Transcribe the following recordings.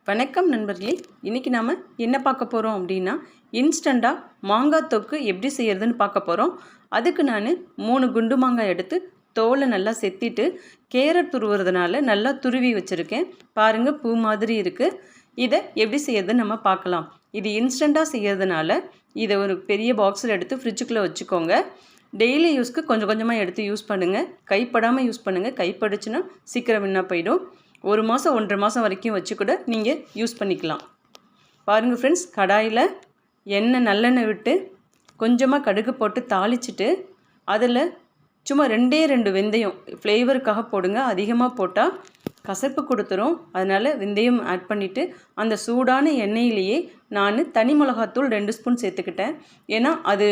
வணக்கம் நண்பர்களே, இன்றைக்கி நாம் என்ன பார்க்க போகிறோம் அப்படின்னா இன்ஸ்டண்ட்டாக மாங்காய் தொக்கு எப்படி செய்கிறதுன்னு பார்க்க போகிறோம். அதுக்கு நான் 3 குண்டு மாங்காய் எடுத்து தோலை நல்லா செத்திட்டு கேரட் துருவுறதுனால நல்லா துருவி வச்சுருக்கேன். பாருங்கள், பூ மாதிரி இருக்குது. இதை எப்படி செய்கிறதுன்னு நம்ம பார்க்கலாம். இது இன்ஸ்டண்ட்டாக செய்கிறதுனால இதை ஒரு பெரிய பாக்ஸில் எடுத்து ஃப்ரிட்ஜுக்குள்ளே வச்சுக்கோங்க. டெய்லி யூஸ்க்கு கொஞ்சம் கொஞ்சமாக எடுத்து யூஸ் பண்ணுங்கள். கைப்படாமல் யூஸ் பண்ணுங்கள். கைப்பட்டுச்சுன்னா சீக்கிரம் வீணாக போயிடும். 1 மாதம் 1.5 மாதம் வரைக்கும் வச்சு கூட நீங்கள் யூஸ் பண்ணிக்கலாம். பாருங்கள் ஃப்ரெண்ட்ஸ், கடாயில் எண்ணெய் நல்லெண்ணெய் விட்டு கொஞ்சமாக கடுகு போட்டு தாளிச்சிட்டு அதில் சும்மா 2 வெந்தயம் ஃப்ளேவருக்காக போடுங்க. அதிகமாக போட்டால் கசப்பு கொடுத்துரும். அதனால் வெந்தயம் ஆட் பண்ணிவிட்டு அந்த சூடான எண்ணெயிலேயே நான் தனி மிளகாத்தூள் 2 ஸ்பூன் சேர்த்துக்கிட்டேன். ஏன்னா அது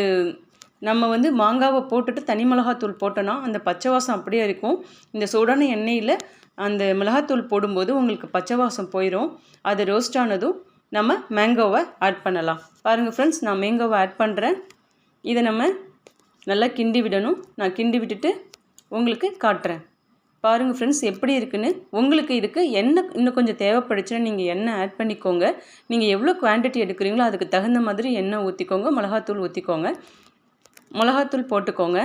நம்ம மாங்காவை போட்டுட்டு தனி மிளகாத்தூள் போட்டோன்னா அந்த பச்சை வாசம் அப்படியே இருக்கும். இந்த சூடான எண்ணெயில் அந்த மிளகாத்தூள் போடும்போது உங்களுக்கு பச்சை வாசம் போயிடும். அது ரோஸ்ட் ஆனதும் நம்ம மேங்கோவை ஆட் பண்ணலாம். பாருங்கள் ஃப்ரெண்ட்ஸ், நான் மேங்கோவை ஆட் பண்ணுறேன். இதை நம்ம நல்லா கிண்டி விடணும். நான் கிண்டி விட்டுட்டு உங்களுக்கு காட்டுறேன். பாருங்கள் ஃப்ரெண்ட்ஸ், எப்படி இருக்குன்னு. உங்களுக்கு இதுக்கு எண்ணெய் இன்னும் கொஞ்சம் தேவைப்படுச்சுன்னா நீங்கள் எண்ணெய் ஆட் பண்ணிக்கோங்க. நீங்கள் எவ்வளோ குவான்டிட்டி எடுக்கிறீங்களோ அதுக்கு தகுந்த மாதிரி எண்ணெய் ஊற்றிக்கோங்க. மிளகாத்தூள் ஊற்றிக்கோங்க. மிளகாத்தூள் போட்டுக்கோங்க.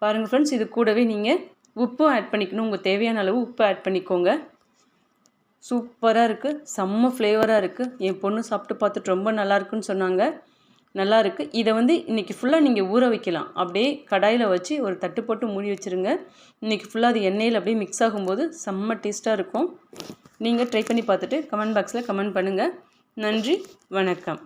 பாருங்கள் ஃப்ரெண்ட்ஸ், இது கூடவே நீங்கள் உப்பும் ஆட் பண்ணிக்கணும். உங்கள் தேவையான அளவு உப்பு ஆட் பண்ணிக்கோங்க. சூப்பராக இருக்குது, செம்ம ஃப்ளேவராக இருக்குது. என் பொண்ணு சாப்பிட்டு பார்த்துட்டு ரொம்ப நல்லாயிருக்குன்னு சொன்னாங்க. நல்லா இருக்குது. இதை இன்றைக்கி ஃபுல்லாக நீங்கள் ஊற வைக்கலாம். அப்படியே கடாயில் வச்சு ஒரு தட்டு போட்டு மூடி வச்சுருங்க. இன்றைக்கி ஃபுல்லாக அது எண்ணெயில் அப்படியே மிக்ஸ் ஆகும்போது செம்ம டேஸ்ட்டாக இருக்கும். நீங்கள் ட்ரை பண்ணி பார்த்துட்டு கமெண்ட் பாக்ஸில் கமெண்ட் பண்ணுங்கள். நன்றி, வணக்கம்.